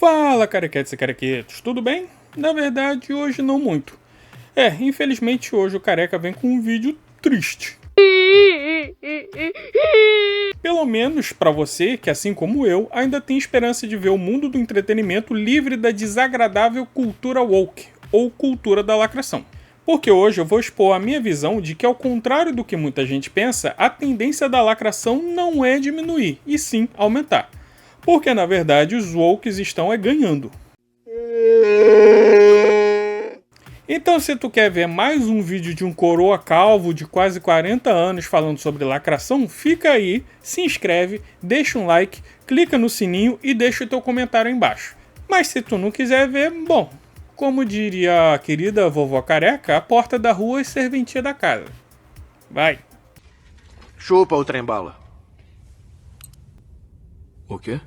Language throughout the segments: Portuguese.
Fala, carequetes e carequetos, tudo bem? Na verdade, hoje não muito. Infelizmente hoje o careca vem com um vídeo triste. Pelo menos pra você, que assim como eu, ainda tem esperança de ver o mundo do entretenimento livre da desagradável cultura woke, ou cultura da lacração. Porque hoje eu vou expor a minha visão de que, ao contrário do que muita gente pensa, a tendência da lacração não é diminuir, e sim aumentar. Porque na verdade os wokes estão ganhando. Então, se tu quer ver mais um vídeo de um coroa calvo de quase 40 anos falando sobre lacração, fica aí, se inscreve, deixa um like, clica no sininho e deixa o teu comentário aí embaixo. Mas se tu não quiser ver, bom, como diria a querida vovó careca, a porta da rua é serventia da casa. Vai. Chupa o trem-bala. O quê?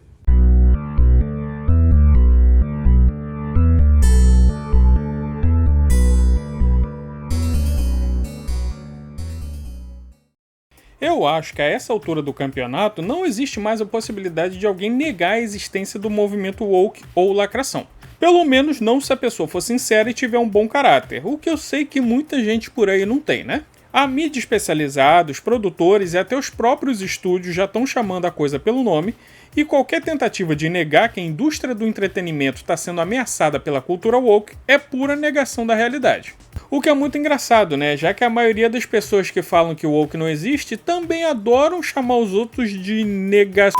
Eu acho que a essa altura do campeonato não existe mais a possibilidade de alguém negar a existência do movimento woke ou lacração. Pelo menos não se a pessoa for sincera e tiver um bom caráter, o que eu sei que muita gente por aí não tem, né? A mídia especializada, os produtores e até os próprios estúdios já estão chamando a coisa pelo nome, e qualquer tentativa de negar que a indústria do entretenimento está sendo ameaçada pela cultura woke é pura negação da realidade. O que é muito engraçado, né? Já que a maioria das pessoas que falam que o woke não existe também adoram chamar os outros de negação.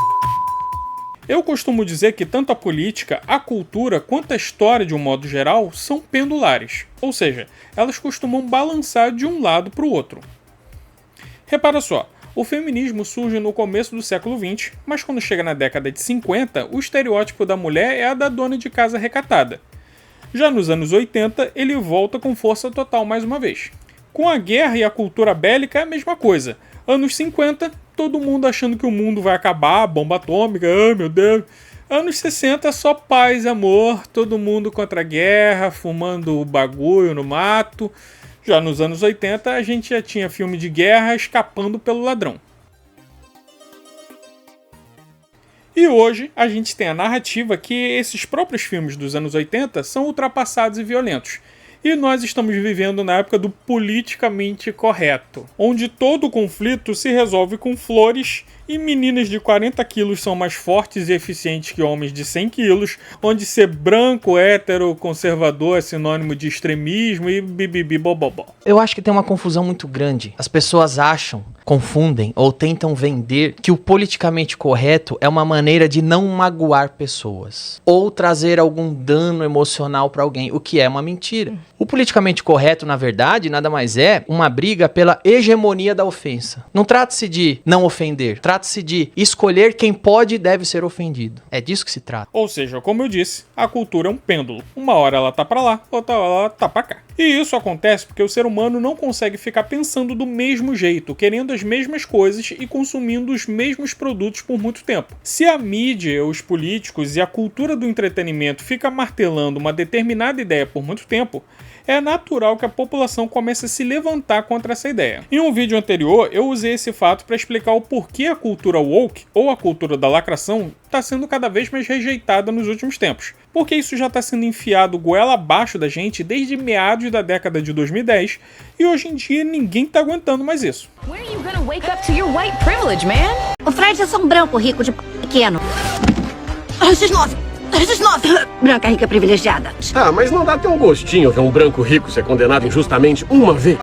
Eu costumo dizer que tanto a política, a cultura quanto a história de um modo geral são pendulares, ou seja, elas costumam balançar de um lado para o outro. Repara só, o feminismo surge no começo do século XX, mas quando chega na década de 50, o estereótipo da mulher é a da dona de casa recatada. Já nos anos 80, ele volta com força total mais uma vez. Com a guerra e a cultura bélica é a mesma coisa. Anos 50, todo mundo achando que o mundo vai acabar, bomba atômica, meu Deus. Anos 60, só paz e amor, todo mundo contra a guerra, fumando bagulho no mato. Já nos anos 80, a gente já tinha filme de guerra escapando pelo ladrão. E hoje a gente tem a narrativa que esses próprios filmes dos anos 80 são ultrapassados e violentos. E nós estamos vivendo na época do politicamente correto, onde todo conflito se resolve com flores e meninas de 40 quilos são mais fortes e eficientes que homens de 100 quilos, onde ser branco, hétero, conservador é sinônimo de extremismo e bibibi bobobó. Eu acho que tem uma confusão muito grande. As pessoas acham, confundem ou tentam vender que o politicamente correto é uma maneira de não magoar pessoas ou trazer algum dano emocional para alguém, o que é uma mentira. O politicamente correto, na verdade, nada mais é uma briga pela hegemonia da ofensa. Não trata-se de não ofender, trata-se de escolher quem pode e deve ser ofendido. É disso que se trata. Ou seja, como eu disse, a cultura é um pêndulo. Uma hora ela tá pra lá, outra hora ela tá pra cá. E isso acontece porque o ser humano não consegue ficar pensando do mesmo jeito, querendo as mesmas coisas e consumindo os mesmos produtos por muito tempo. Se a mídia, os políticos e a cultura do entretenimento fica martelando uma determinada ideia por muito tempo, é natural que a população comece a se levantar contra essa ideia. Em um vídeo anterior, eu usei esse fato para explicar o porquê a cultura woke, ou a cultura da lacração, está sendo cada vez mais rejeitada nos últimos tempos. Porque isso já está sendo enfiado goela abaixo da gente desde meados da década de 2010, e hoje em dia ninguém está aguentando mais isso. O Fred é só um branco rico de pequeno. Branca rica privilegiada. Ah, mas não dá até um gostinho ver um branco rico ser condenado injustamente uma vez?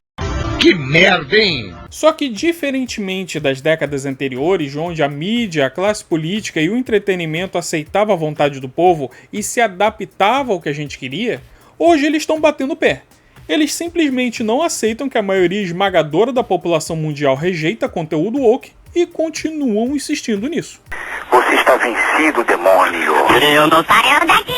Que merda, hein? Só que, diferentemente das décadas anteriores, onde a mídia, a classe política e o entretenimento aceitavam a vontade do povo e se adaptavam ao que a gente queria, hoje eles estão batendo o pé. Eles simplesmente não aceitam que a maioria esmagadora da população mundial rejeita conteúdo woke e continuam insistindo nisso. Você está vencido, demônio. Eu não saio daqui.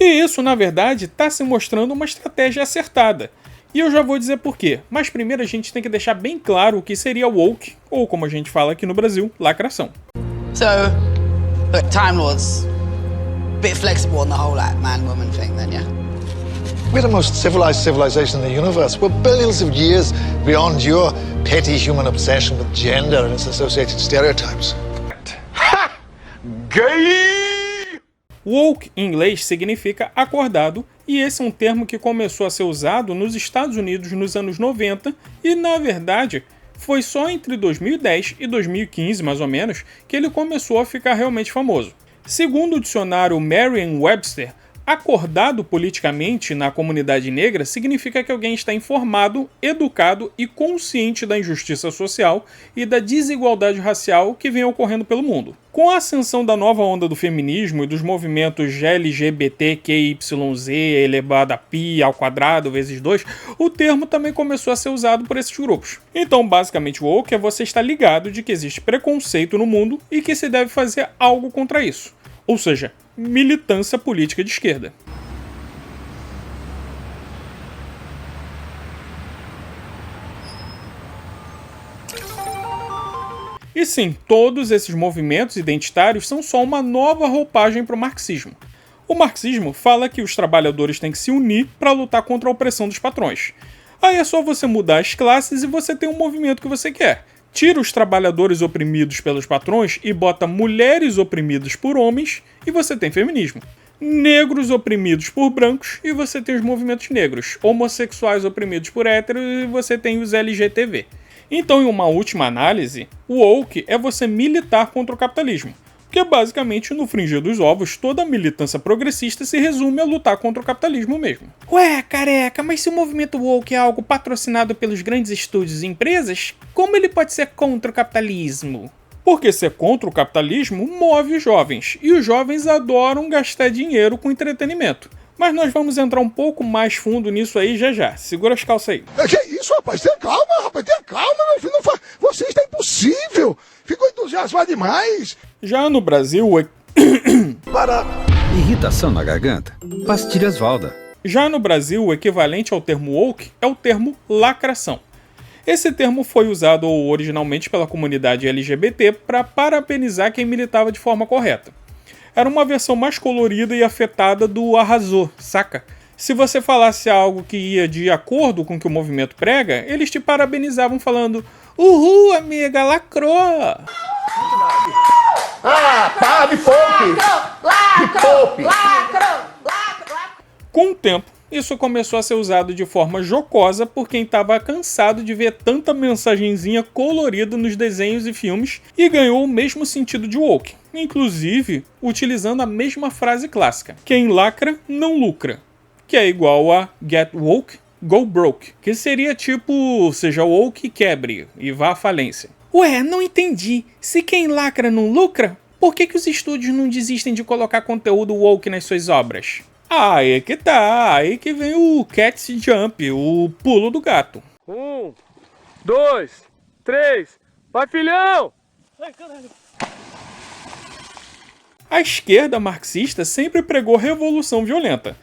E isso, na verdade, está se mostrando uma estratégia acertada. E eu já vou dizer por quê. Mas primeiro a gente tem que deixar bem claro o que seria woke, ou como a gente fala aqui no Brasil, lacração. So, look, Time Lords, bit flexible on the whole like man-woman thing then, yeah? We're the most civilized civilization in the universe. We're billions of years beyond your petty human obsession with gender and its associated stereotypes. Ha! Gay! Woke, em inglês, significa acordado, e esse é um termo que começou a ser usado nos Estados Unidos nos anos 90 e, na verdade, foi só entre 2010 e 2015, mais ou menos, que ele começou a ficar realmente famoso. Segundo o dicionário Merriam-Webster, acordado politicamente na comunidade negra significa que alguém está informado, educado e consciente da injustiça social e da desigualdade racial que vem ocorrendo pelo mundo. Com a ascensão da nova onda do feminismo e dos movimentos LGBTQYZ elevado a π ao quadrado vezes 2, o termo também começou a ser usado por esses grupos. Então, basicamente, o woke é você estar ligado de que existe preconceito no mundo e que se deve fazer algo contra isso. Ou seja, militância política de esquerda. E sim, todos esses movimentos identitários são só uma nova roupagem para o marxismo. O marxismo fala que os trabalhadores têm que se unir para lutar contra a opressão dos patrões. Aí é só você mudar as classes e você tem um movimento que você quer. Tira os trabalhadores oprimidos pelos patrões e bota mulheres oprimidas por homens e você tem feminismo. Negros oprimidos por brancos e você tem os movimentos negros. Homossexuais oprimidos por héteros e você tem os LGTV. Então, em uma última análise, o woke é você militar contra o capitalismo. Porque basicamente, no fringir dos ovos, toda a militância progressista se resume a lutar contra o capitalismo mesmo. Ué, careca, mas se o movimento woke é algo patrocinado pelos grandes estúdios e empresas, como ele pode ser contra o capitalismo? Porque ser contra o capitalismo move os jovens, e os jovens adoram gastar dinheiro com entretenimento. Mas nós vamos entrar um pouco mais fundo nisso aí já. Segura as calças aí. Que isso, rapaz? Tenha calma, meu filho. Você está impossível. Ficou entusiasmado demais. Já no Brasil... Para... Irritação na garganta? Pastilhas Valda. Já no Brasil, o equivalente ao termo woke é o termo lacração. Esse termo foi usado originalmente pela comunidade LGBT para parabenizar quem militava de forma correta. Era uma versão mais colorida e afetada do arrasou, saca? Se você falasse algo que ia de acordo com o que o movimento prega, eles te parabenizavam falando: uhul, amiga, lacrou! Ah, pá, me poupe! Lacro! Com o tempo, isso começou a ser usado de forma jocosa por quem estava cansado de ver tanta mensagenzinha colorida nos desenhos e filmes e ganhou o mesmo sentido de woke, inclusive utilizando a mesma frase clássica: quem lacra não lucra, que é igual a get woke, go broke, que seria tipo seja woke e quebre e vá à falência. Ué, não entendi. Se quem lacra não lucra, por que os estúdios não desistem de colocar conteúdo woke nas suas obras? Aí que tá, aí que vem o Cat's Jump, o pulo do gato. 1, 2, 3, vai filhão! Ai, caralho. A esquerda marxista sempre pregou revolução violenta.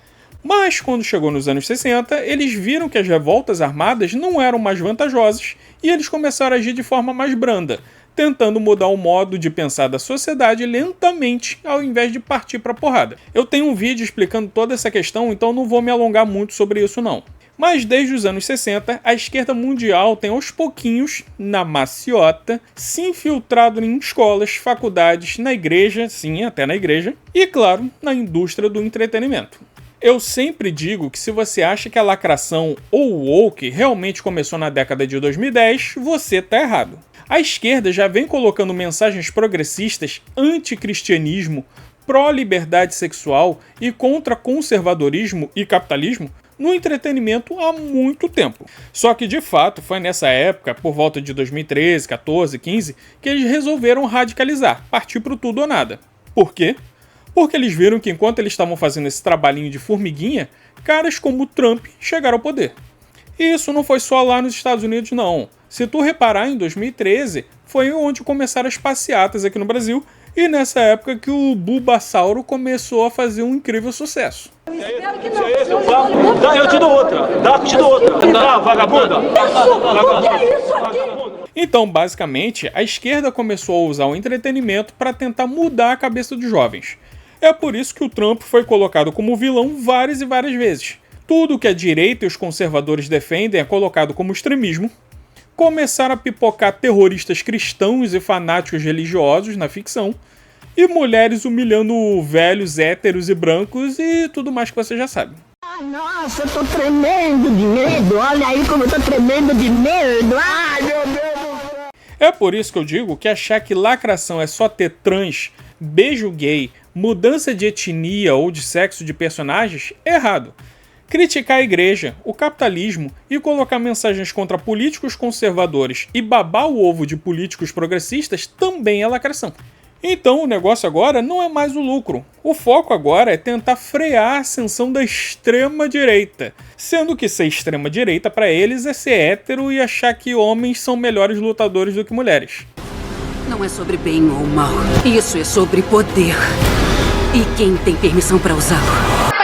Mas quando chegou nos anos 60, eles viram que as revoltas armadas não eram mais vantajosas e eles começaram a agir de forma mais branda, tentando mudar o modo de pensar da sociedade lentamente ao invés de partir para porrada. Eu tenho um vídeo explicando toda essa questão, então não vou me alongar muito sobre isso não. Mas desde os anos 60, a esquerda mundial tem aos pouquinhos, na maciota, se infiltrado em escolas, faculdades, na igreja, sim, até na igreja, e claro, na indústria do entretenimento. Eu sempre digo que se você acha que a lacração ou o woke realmente começou na década de 2010, você tá errado. A esquerda já vem colocando mensagens progressistas anti-cristianismo, pró-liberdade sexual e contra conservadorismo e capitalismo no entretenimento há muito tempo. Só que de fato foi nessa época, por volta de 2013, 14, 15, que eles resolveram radicalizar, partir pro tudo ou nada. Por quê? Porque eles viram que enquanto eles estavam fazendo esse trabalhinho de formiguinha, caras como Trump chegaram ao poder. E isso não foi só lá nos Estados Unidos não. Se tu reparar, em 2013, foi onde começaram as passeatas aqui no Brasil, e nessa época que o Bulbasauro começou a fazer um incrível sucesso. Eu te dou outra. Te dou outra. Tá, vagabunda. Então, basicamente, a esquerda começou a usar o entretenimento para tentar mudar a cabeça dos jovens. É por isso que o Trump foi colocado como vilão várias e várias vezes. Tudo que a direita e os conservadores defendem é colocado como extremismo. Começaram a pipocar terroristas cristãos e fanáticos religiosos na ficção. e mulheres humilhando velhos, héteros e brancos e tudo mais que você já sabe. Nossa, eu tô tremendo de medo. Olha aí como eu tô tremendo de medo. Ai, meu Deus do céu. É por isso que eu digo que achar que lacração é só ter trans, beijo gay, mudança de etnia ou de sexo de personagens é errado. Criticar a igreja, o capitalismo e colocar mensagens contra políticos conservadores e babar o ovo de políticos progressistas também é lacração. Então o negócio agora não é mais o lucro. O foco agora é tentar frear a ascensão da extrema-direita, sendo que ser extrema-direita para eles é ser hétero e achar que homens são melhores lutadores do que mulheres. Não é sobre bem ou mal, isso é sobre poder. E quem tem permissão para usá-lo?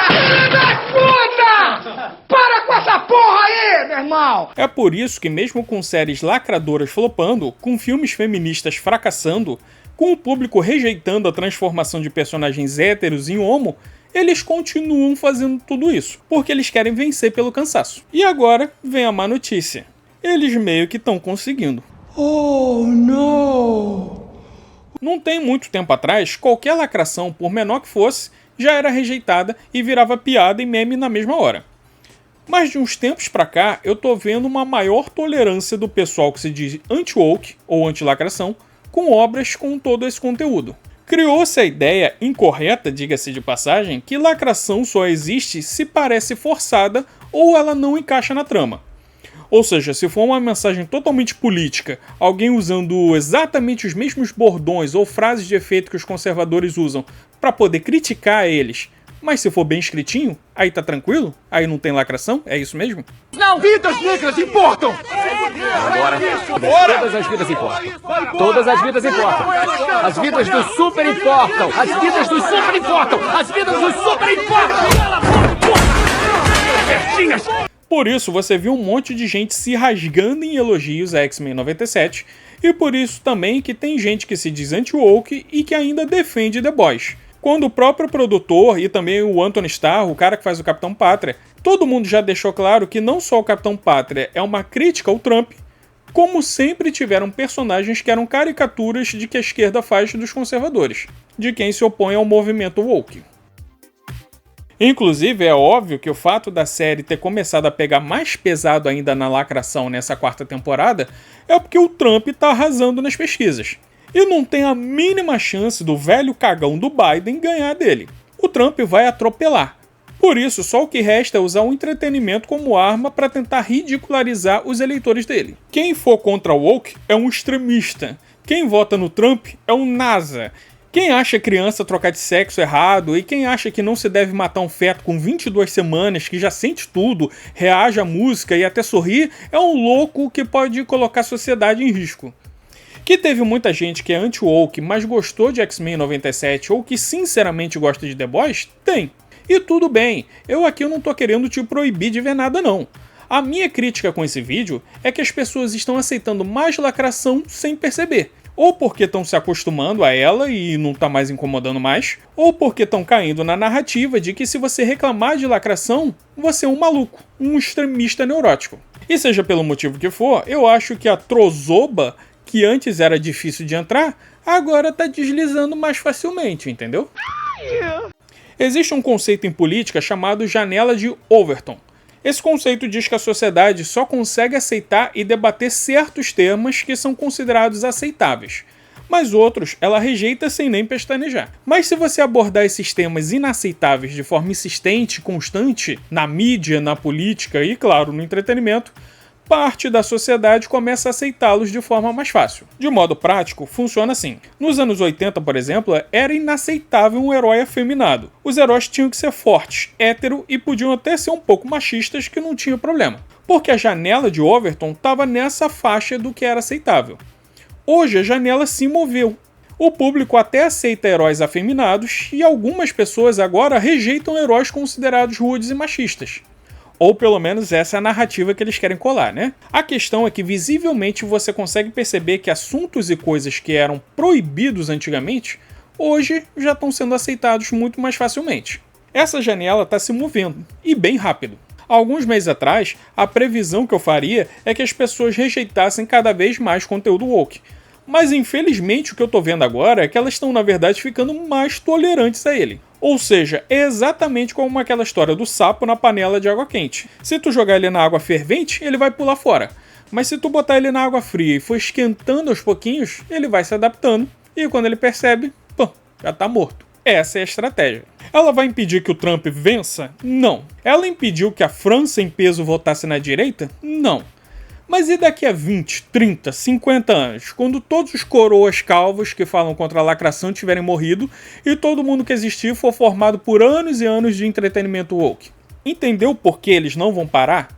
Filha da puta! Para com essa porra aí, meu irmão! É por isso que mesmo com séries lacradoras flopando, com filmes feministas fracassando, com o público rejeitando a transformação de personagens héteros em homo, eles continuam fazendo tudo isso, porque eles querem vencer pelo cansaço. E agora vem a má notícia. Eles meio que estão conseguindo. Oh, não! Não tem muito tempo atrás, qualquer lacração, por menor que fosse, já era rejeitada e virava piada e meme na mesma hora. Mas de uns tempos pra cá, eu tô vendo uma maior tolerância do pessoal que se diz anti-woke ou anti-lacração com obras com todo esse conteúdo. Criou-se a ideia, incorreta, diga-se de passagem, que lacração só existe se parece forçada ou ela não encaixa na trama. Ou seja, se for uma mensagem totalmente política, alguém usando exatamente os mesmos bordões ou frases de efeito que os conservadores usam para poder criticar eles, mas se for bem escritinho, aí tá tranquilo? Aí não tem lacração? É isso mesmo? Não, vidas negras importam! Agora, todas as vidas importam. Todas as vidas importam. As vidas do super importam. As vidas do super importam. As vidas do super importam. Por isso, você viu um monte de gente se rasgando em elogios a X-Men 97, e por isso também que tem gente que se diz anti-woke e que ainda defende The Boys. Quando o próprio produtor e também o Anthony Starr, o cara que faz o Capitão Pátria, todo mundo já deixou claro que não só o Capitão Pátria é uma crítica ao Trump, como sempre tiveram personagens que eram caricaturas de que a esquerda faz dos conservadores, de quem se opõe ao movimento woke. Inclusive, é óbvio que o fato da série ter começado a pegar mais pesado ainda na lacração nessa quarta temporada é porque o Trump tá arrasando nas pesquisas. E não tem a mínima chance do velho cagão do Biden ganhar dele. O Trump vai atropelar. Por isso, só o que resta é usar o entretenimento como arma para tentar ridicularizar os eleitores dele. Quem for contra o woke é um extremista. Quem vota no Trump é um NASA. Quem acha criança trocar de sexo errado e quem acha que não se deve matar um feto com 22 semanas, que já sente tudo, reage à música e até sorri, é um louco que pode colocar a sociedade em risco. Que teve muita gente que é anti-woke, mas gostou de X-Men 97 ou que sinceramente gosta de The Boys? Tem. E tudo bem, eu aqui não tô querendo te proibir de ver nada não. A minha crítica com esse vídeo é que as pessoas estão aceitando mais lacração sem perceber. Ou porque estão se acostumando a ela e não tá mais incomodando mais, ou porque estão caindo na narrativa de que se você reclamar de lacração, você é um maluco, um extremista neurótico. E seja pelo motivo que for, eu acho que a trozoba, que antes era difícil de entrar, agora tá deslizando mais facilmente, entendeu? Existe um conceito em política chamado janela de Overton. Esse conceito diz que a sociedade só consegue aceitar e debater certos temas que são considerados aceitáveis, mas outros ela rejeita sem nem pestanejar. Mas se você abordar esses temas inaceitáveis de forma insistente e constante, na mídia, na política e, claro, no entretenimento, parte da sociedade começa a aceitá-los de forma mais fácil. De modo prático, funciona assim. Nos anos 80, por exemplo, era inaceitável um herói afeminado. Os heróis tinham que ser fortes, hétero e podiam até ser um pouco machistas, que não tinha problema. Porque a janela de Overton estava nessa faixa do que era aceitável. Hoje a janela se moveu. O público até aceita heróis afeminados e algumas pessoas agora rejeitam heróis considerados rudes e machistas. Ou pelo menos essa é a narrativa que eles querem colar, né? A questão é que visivelmente você consegue perceber que assuntos e coisas que eram proibidos antigamente, hoje já estão sendo aceitados muito mais facilmente. Essa janela está se movendo, e bem rápido. Alguns meses atrás, a previsão que eu faria é que as pessoas rejeitassem cada vez mais conteúdo woke. Mas infelizmente o que eu tô vendo agora é que elas estão na verdade ficando mais tolerantes a ele. Ou seja, é exatamente como aquela história do sapo na panela de água quente. Se tu jogar ele na água fervente, ele vai pular fora. Mas se tu botar ele na água fria e for esquentando aos pouquinhos, ele vai se adaptando e quando ele percebe, pô, já tá morto. Essa é a estratégia. Ela vai impedir que o Trump vença? Não. Ela impediu que a França em peso votasse na direita? Não. Mas e daqui a 20, 30, 50 anos, quando todos os coroas calvos que falam contra a lacração tiverem morrido e todo mundo que existir for formado por anos e anos de entretenimento woke? Entendeu por que eles não vão parar?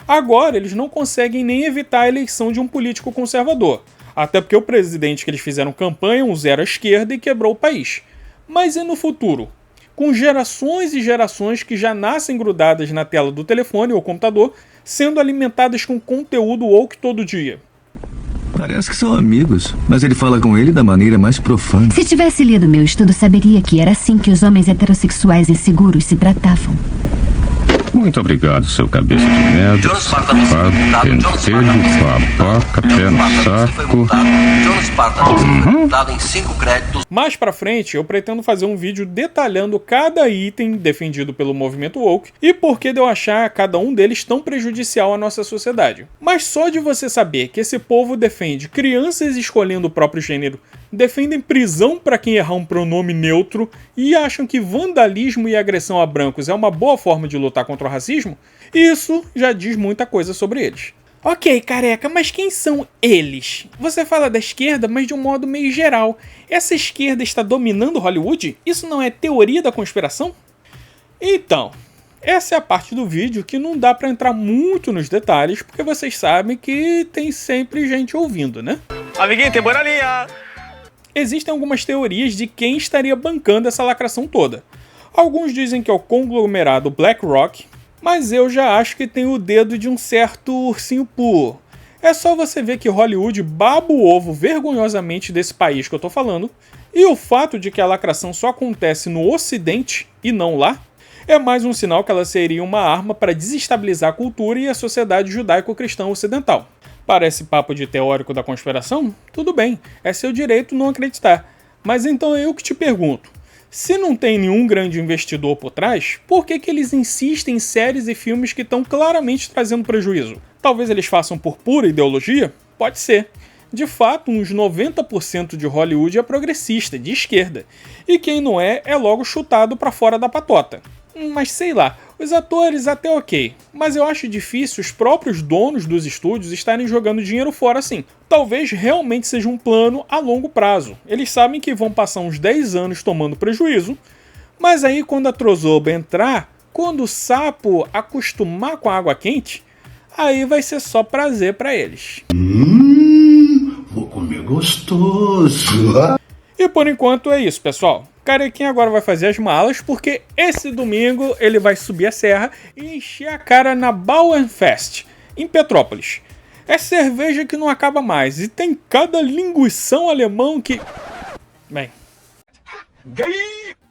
Agora eles não conseguem nem evitar a eleição de um político conservador, até porque o presidente que eles fizeram campanha, um zero à esquerda e quebrou o país. Mas e no futuro? Com gerações e gerações que já nascem grudadas na tela do telefone ou computador, sendo alimentadas com conteúdo woke todo dia. Parece que são amigos, mas ele fala com ele da maneira mais profana. Se tivesse lido meu estudo, saberia que era assim que os homens heterossexuais inseguros se tratavam. Muito obrigado, seu cabeça de merda, safado, pentelho, babaca, pé no saco. Mais pra frente, eu pretendo fazer um vídeo detalhando cada item defendido pelo movimento woke e por que eu achar cada um deles tão prejudicial à nossa sociedade. Mas só de você saber que esse povo defende crianças escolhendo o próprio gênero, defendem prisão para quem errar um pronome neutro e acham que vandalismo e agressão a brancos é uma boa forma de lutar contra o racismo, isso já diz muita coisa sobre eles. Ok, careca, mas quem são eles? Você fala da esquerda, mas de um modo meio geral. Essa esquerda está dominando Hollywood? Isso não é teoria da conspiração? Então, essa é a parte do vídeo que não dá para entrar muito nos detalhes, porque vocês sabem que tem sempre gente ouvindo, né? Amiguinho, tem bonalinha! Existem algumas teorias de quem estaria bancando essa lacração toda. Alguns dizem que é o conglomerado BlackRock, mas eu já acho que tem o dedo de um certo ursinho Pooh. É só você ver que Hollywood baba o ovo vergonhosamente desse país que eu tô falando, e o fato de que a lacração só acontece no Ocidente e não lá, é mais um sinal que ela seria uma arma para desestabilizar a cultura e a sociedade judaico-cristã ocidental. Parece papo de teórico da conspiração? Tudo bem, é seu direito não acreditar. Mas então eu que te pergunto, se não tem nenhum grande investidor por trás, por que eles insistem em séries e filmes que estão claramente trazendo prejuízo? Talvez eles façam por pura ideologia? Pode ser. De fato, uns 90% de Hollywood é progressista, de esquerda. E quem não é logo chutado para fora da patota. Mas sei lá, os atores até ok, mas eu acho difícil os próprios donos dos estúdios estarem jogando dinheiro fora assim. Talvez realmente seja um plano a longo prazo. Eles sabem que vão passar uns 10 anos tomando prejuízo, mas aí quando a trozoba entrar, quando o sapo acostumar com a água quente, aí vai ser só prazer para eles. Vou comer gostoso. E por enquanto é isso, pessoal. Carequinha agora vai fazer as malas, porque esse domingo ele vai subir a serra e encher a cara na Bauernfest, em Petrópolis. É cerveja que não acaba mais, e tem cada linguição alemão que... Bem...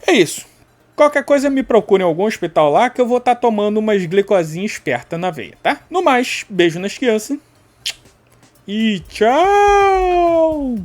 É isso. Qualquer coisa me procure em algum hospital lá que eu vou estar tomando umas glicosinhas espertas na veia, tá? No mais, beijo nas crianças. E tchau!